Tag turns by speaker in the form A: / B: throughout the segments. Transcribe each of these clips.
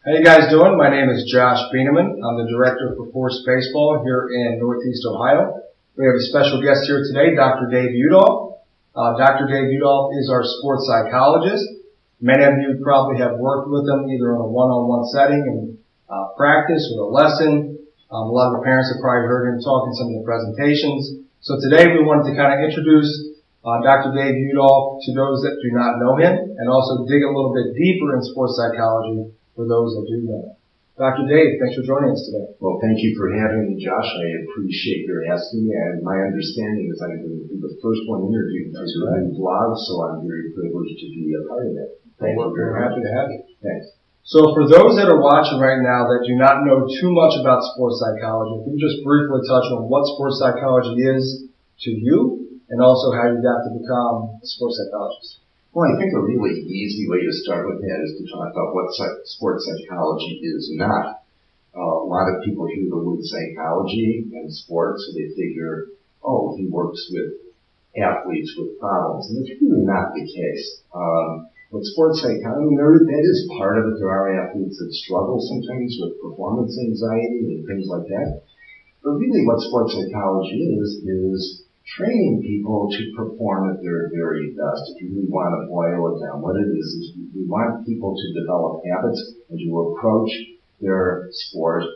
A: How you guys doing? My name is Josh Bieneman. I'm the Director for Force Baseball here in Northeast Ohio. We have a special guest here today, Dr. Dave Udelf. Dr. Dave Udelf is our sports psychologist. Many of you probably have worked with him either in a one-on-one setting in practice or a lesson. A lot of the parents have probably heard him talk in some of the presentations. So today we wanted to kind of introduce Dr. Dave Udelf to those that do not know him and also dig a little bit deeper in sports psychology for those that do know. Dr. Dave, thanks for joining us today.
B: Well, thank you for having me, Josh. I appreciate your asking me, and my understanding is I'm going to be the first one interviewed for your new blog, so I'm very privileged to be a part of it. Thank you very much.
A: We're happy to have you.
B: Thanks.
A: So for those that are watching right now that do not know too much about sports psychology, if you can just briefly touch on what sports psychology is to you and also how you got to become a sports psychologist.
B: Well, I think a really easy way to start with that is to talk about what sports psychology is not. A lot of people hear the word psychology and sports, so they figure, oh, he works with athletes with problems. And it's really not the case. With sports psychology, that is part of it. There are athletes that struggle sometimes with performance anxiety and things like that. But really what sports psychology is training people to perform at their very best. If you really want to boil it down, what it is we want people to develop habits and to approach their sport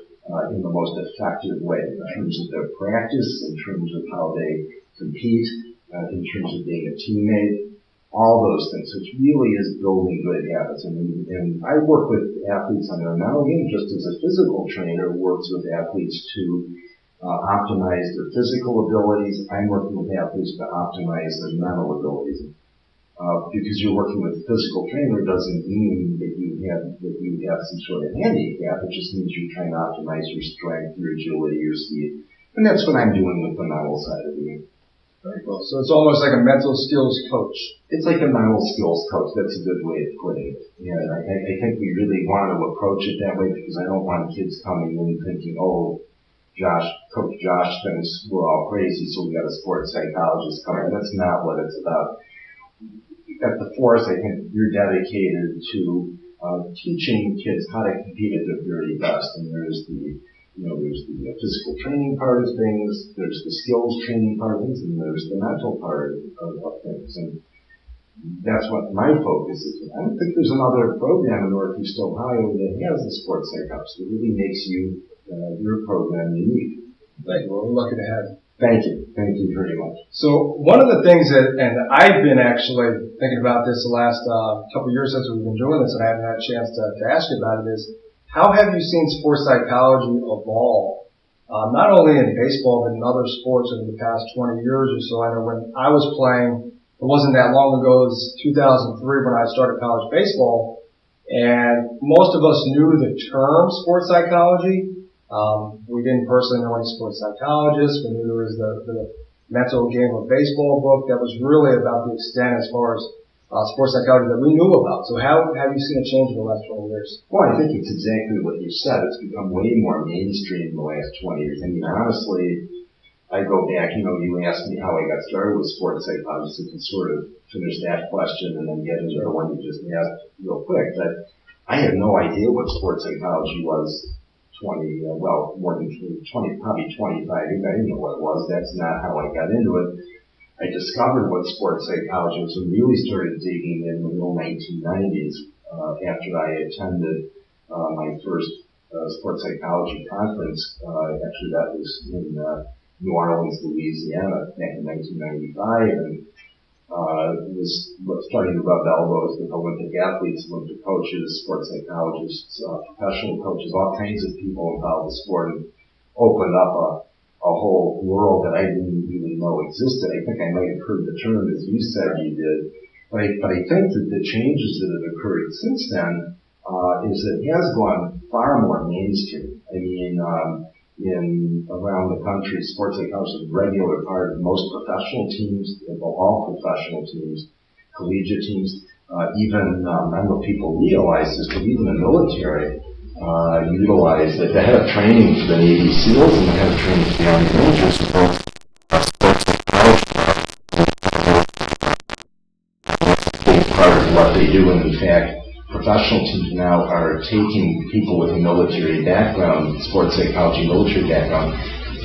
B: in the most effective way in terms of their practice, in terms of how they compete, in terms of being a teammate, all those things. So it really is building good habits. And I work with athletes on their mental game just as a physical trainer works with athletes to optimize their physical abilities. I'm working with athletes to optimize their mental abilities. Because you're working with a physical trainer doesn't mean that you have some sort of handicap. It just means you're trying to optimize your strength, your agility, your speed. And that's what I'm doing with the mental side of the game.
A: Very cool. So it's almost like a mental skills coach.
B: It's like a mental skills coach. That's a good way of putting it. And I think we really want to approach it that way because I don't want kids coming in thinking, oh, Coach Josh thinks we're all crazy, so we got a sports psychologist coming. That's not what it's about. At the Force, I think you're dedicated to teaching kids how to compete at their very best. And there's the physical training part of things, there's the skills training part of things, and there's the mental part of things. And that's what my focus is. I don't think there's another program in Northeast Ohio that has a sports psychologist. It really makes your program unique.
A: Thank you. Well, we're lucky to have you.
B: Thank you. Thank you very much.
A: So one of the things that, and I've been actually thinking about this the last couple of years since we've been doing this, and I haven't had a chance to ask you about it, is how have you seen sports psychology evolve? Not only in baseball, but in other sports over the past 20 years or so. I know when I was playing, it wasn't that long ago, it was 2003 when I started college baseball, and most of us knew the term sports psychology. We didn't personally know any sports psychologists. We knew there was the mental game of baseball book that was really about the extent as far as sports psychology that we knew about. So how have you seen a change in the last 20 years?
B: Well, I think it's exactly what you said. It's become way more mainstream in the last 20 years. I mean, honestly, I go back, you asked me how I got started with sports psychology, so to sort of finish that question and then get into the one you just asked real quick. But I had no idea what sports psychology was more than 20, probably 25 years. I didn't know what it was. That's not how I got into it. I discovered what sports psychology was and really started digging in the middle 1990s after I attended my first sports psychology conference. Actually, that was in New Orleans, Louisiana, back in 1995, and was starting to rub elbows with Olympic athletes, Olympic coaches, sports psychologists, professional coaches, all kinds of people involved with sport, and opened up a whole world that I didn't really know existed. I think I might have heard the term as you said you did, but I think that the changes that have occurred since then is that it has gone far more mainstream. I mean, around the country, sports psychology is a regular part of most professional teams, all professional teams, collegiate teams, even, I don't know if people realize this, but even the military utilize it. The head of training for the Navy SEALs and the head of training for the Army Rangers sports psychology is a big part of what they do, and in fact, professional teams now are taking people with a military background, sports psychology, military background.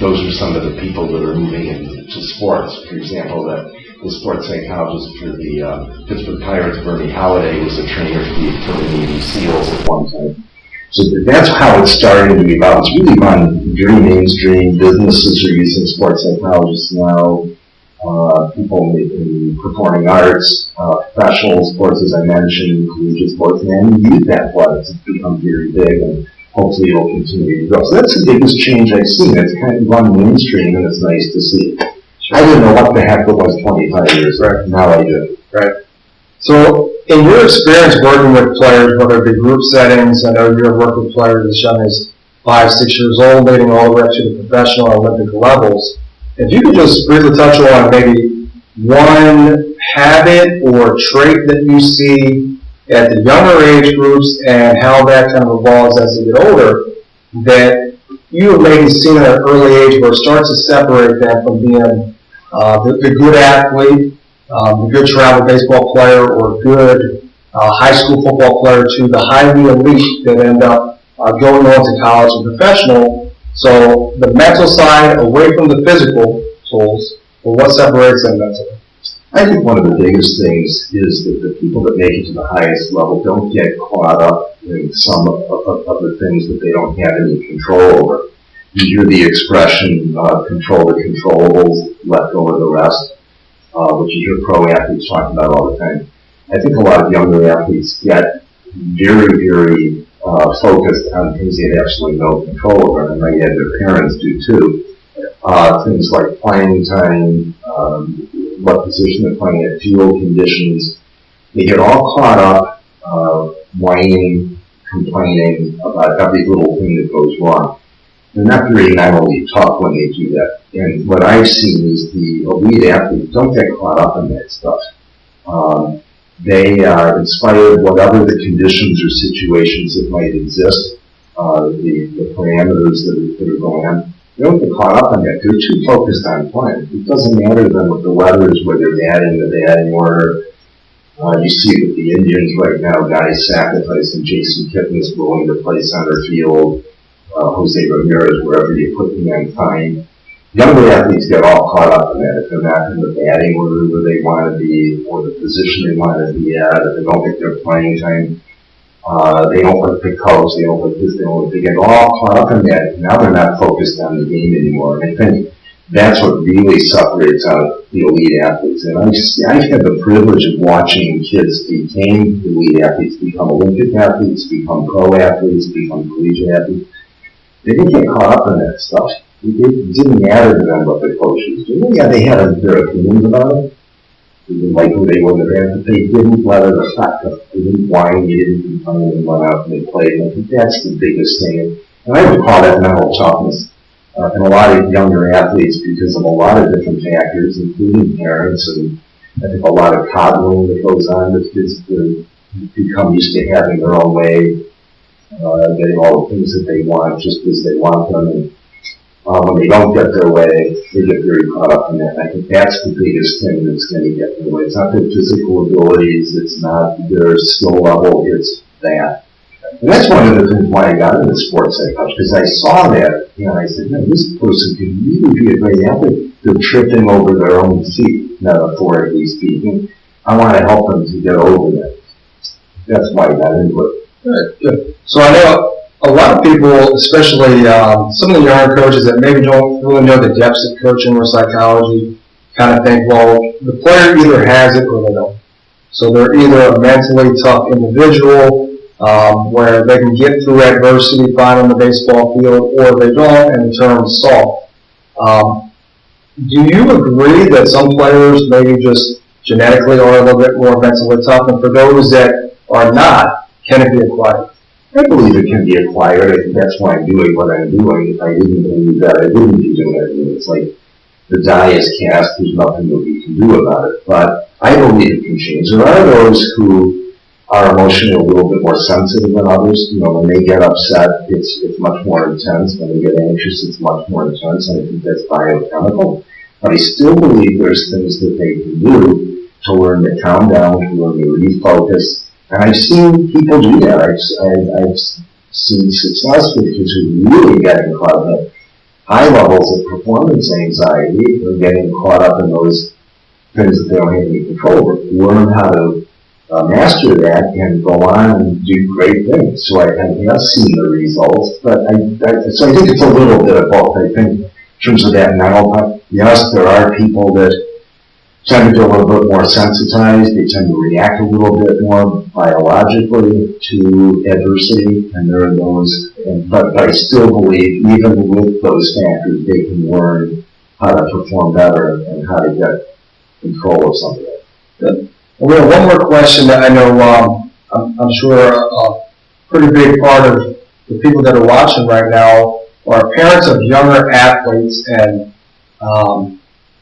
B: Those are some of the people that are moving into sports. For example, the sports psychologist for the Pittsburgh Pirates, Bernie Holiday, was a trainer for the Navy SEALs at one time. So that's how it's starting to evolve. It's really gone very mainstream. Businesses are using sports psychologists now. People in performing arts, professional sports, as I mentioned, collegiate sports, and youth athletics have become very big, and hopefully it'll continue to grow. So that's the biggest change I've seen. It's kind of gone mainstream, and it's nice to see. I didn't know what the heck it was 25 years ago. Now I do.
A: Right. So, in your experience working with players, whether it be group settings, I know you've worked with players as young as 5, 6 years old, leading all the way up to the professional Olympic levels. If you could just briefly touch on maybe one habit or trait that you see at the younger age groups and how that kind of evolves as they get older, that you have maybe seen at an early age where it starts to separate them from being the good athlete, the good travel baseball player, or good high school football player to the highly elite that end up going on to college and professional. So the mental side away from the physical tools, but what separates them mentally?
B: I think one of the biggest things is that the people that make it to the highest level don't get caught up in some of the things that they don't have any control over. You hear the expression, control the controllables, let go of the rest, which you hear pro athletes talk about all the time. I think a lot of younger athletes get very, very focused on things they have absolutely no control over, and might add their parents do too. Things like playing time, what position they're playing at, field conditions. They get all caught up whining, complaining about every little thing that goes wrong. They're not very mentally tough when they do that. And what I've seen is the elite athletes don't get caught up in that stuff. They are inspired whatever the conditions or situations that might exist, the parameters that are going on. They don't get caught up in that. They're too focused on playing. It doesn't matter to them what the weather is, where they're batting, the batting order. You see it with the Indians right now, guys sacrificing. Jason Kipnis willing to play center field. Jose Ramirez, wherever you put him on time. Younger athletes get all caught up in that. If they're not in the batting order where they want to be, or the position they want to be at, if they don't get their playing time, they don't like the coach, they don't like this, they get all caught up in that. Now they're not focused on the game anymore. And I think that's what really separates out the elite athletes. And I've had the privilege of watching kids become elite athletes, become Olympic athletes, become pro athletes, become collegiate athletes. They didn't get caught up in that stuff. It didn't matter to them what the coaches do. Yeah, they had their opinions about it. They didn't like who they were in the band, but they didn't let it affect them. They didn't whine, they didn't complain, they went out and they played. I think that's the biggest thing. And I would call that mental toughness. And a lot of younger athletes, because of a lot of different factors, including parents, and I think a lot of coddling that goes on with kids to become used to having their own way, getting all the things that they want just as they want them. And when they don't get their way, they get very caught up in that. And I think that's the biggest thing that's going to get in the way. It's not their physical abilities, it's not their skill level, it's that. And that's one of the reasons why I got into sports psychology, because I saw that, and I said, no, this person could really be a great athlete. They're tripping over their own feet, metaphorically speaking. I want to help them to get over that. That's why I got into it.
A: Good. So I know a lot of people, especially some of the younger coaches that maybe don't really know the depths of coaching or psychology, kind of think, well, the player either has it or they don't. So they're either a mentally tough individual where they can get through adversity fine on the baseball field, or they don't and it turns soft. Do you agree that some players maybe just genetically are a little bit more mentally tough, and for those that are not, can it be acquired?
B: I believe it can be acquired. I think that's why I'm doing what I'm doing. If I didn't believe that, I wouldn't be doing it. I mean, it's like the die is cast, there's nothing that we can do about it. But I believe it can change. There are those who are emotionally a little bit more sensitive than others. You know, when they get upset, it's much more intense. When they get anxious, it's much more intense. And I think that's biochemical. But I still believe there's things that they can do to learn to calm down, to learn to refocus, And I've seen people do that. I've seen success with kids who really getting caught up in high levels of performance anxiety or getting caught up in those things that they don't have any control over, learn how to master that and go on and do great things. So I have seen the results, but so I think it's a little bit of both. I think in terms of that mental part, yes, there are people that tend to be a little bit more sensitized. They tend to react a little bit more biologically to adversity, and there are those. But I still believe, even with those factors, they can learn how to perform better and how to get control of something.
A: Good. We have one more question that I know I'm sure a pretty big part of the people that are watching right now are parents of younger athletes and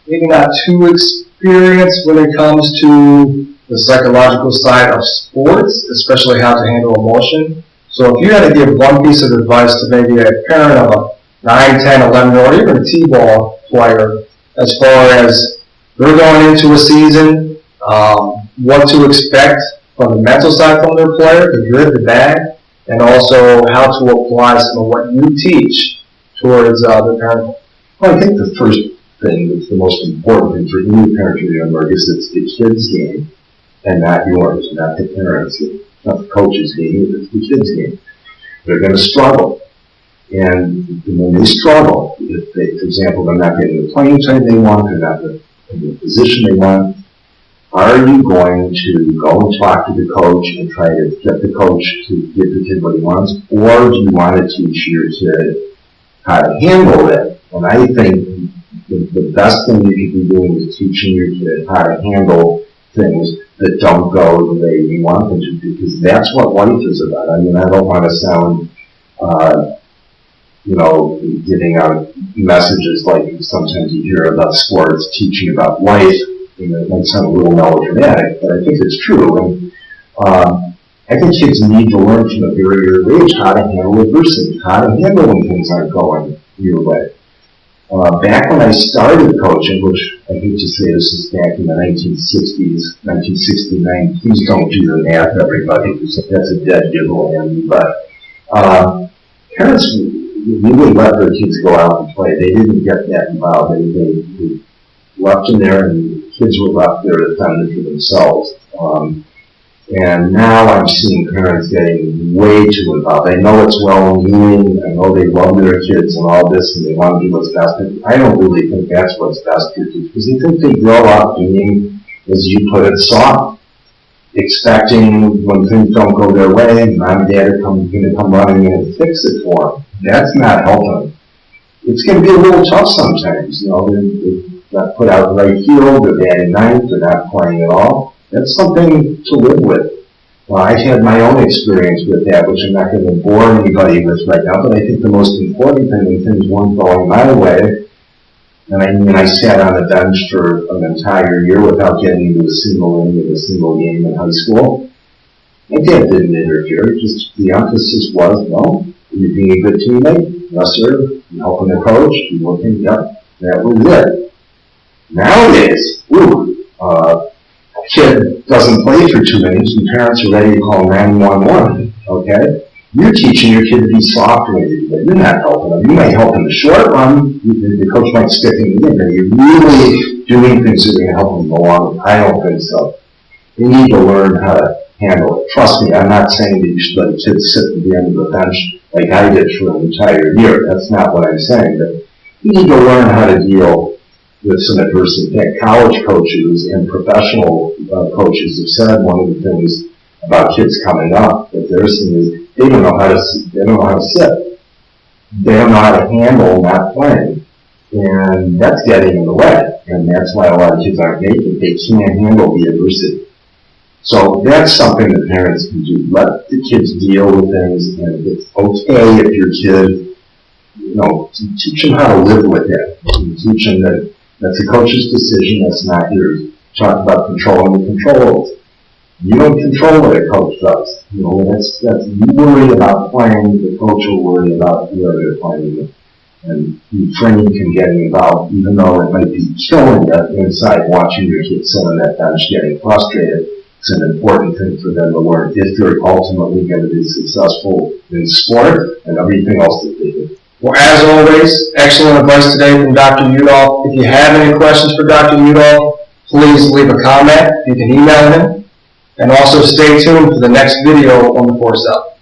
A: maybe not too experienced when it comes to the psychological side of sports, especially how to handle emotion. So if you had to give one piece of advice to maybe a parent of a 9, 10, 11-year-old, or even a T-ball player, as far as they're going into a season, what to expect from the mental side from their player, the good, the bad, and also how to apply some of what you teach towards the parent.
B: Well, I think the first thing that's the most important thing for any parent to remember is it's the kid's game and not yours, not the parents, not the coach's game, it's the kid's game. They're going to struggle. And when they struggle, if they, for example, they're not getting the playing time they want, they're not in the position they want, are you going to go and talk to the coach and try to get the coach to give the kid what he wants? Or do you want to teach your kid how to handle it? And I think the best thing you could be doing is teaching your kid how to handle things that don't go the way you want them to, because that's what life is about. I mean, I don't want to sound, giving out messages like sometimes you hear about sports teaching about life. It might sound a little melodramatic, but I think it's true. And I think kids need to learn from a very early age how to handle adversity, how to handle when things aren't going your way. Back when I started coaching, which I hate to say this is back in the 1960s, 1969, please don't do the math, everybody, because that's a dead giveaway. But parents really let their kids go out and play. They didn't get that involved. They left them there, and kids were left there to fend for themselves. And now I'm seeing parents getting way too involved. I know it's well-meaning. I know they love their kids and all this, and they want to do what's best. But I don't really think that's what's best for kids, because I think they grow up being, as you put it, soft, expecting when things don't go their way, mom and dad are going to come running in and fix it for them. That's not helping. It's going to be a little tough sometimes. They got put out in right field, they're batting ninth, they're not playing at all. That's something to live with. I've had my own experience with that, which I'm not going to bore anybody with right now, but I think the most important thing when things weren't going my way, and I sat on the bench for an entire year without getting into a single inning of a single game in high school. My dad didn't interfere, just the emphasis was, no, you're being a good teammate, yes sir, you're helping the coach, you're working, yep, that was it. Nowadays, a kid doesn't play for 2 minutes and parents are ready to call 911, okay? You're teaching your kid to be soft when you do that. You're not helping them. You might help in the short run. The coach might stick in the game, but you're really doing things that are going to help them go on. I don't think so. You need to learn how to handle it. Trust me, I'm not saying that you should let kids sit at the end of the bench like I did for an entire year. That's not what I'm saying. But you need to learn how to deal with some adversity. In fact, college coaches and professional coaches have said one of the things about kids coming up that they're seeing is they don't know how to sit. They don't know how to handle not playing, and that's getting in the way. And that's why a lot of kids aren't making it. They can't handle the adversity. So that's something that parents can do. Let the kids deal with things, and it's okay if your kid, teach them how to live with it. Teach them that that's a coach's decision, that's not yours. Talk about controlling the controllables. You don't control what a coach does. That's you worry about playing, the coach will worry about whoever they're playing with. And your training can get involved, even though it might be killing you inside watching your kid sit on that bench getting frustrated. It's an important thing for them to learn if they're ultimately going to be successful in sport and everything else that they do.
A: Well, as always, excellent advice today from Dr. Udelf. If you have any questions for Dr. Udelf, please leave a comment. You can email him. And also stay tuned for the next video on the Force Up.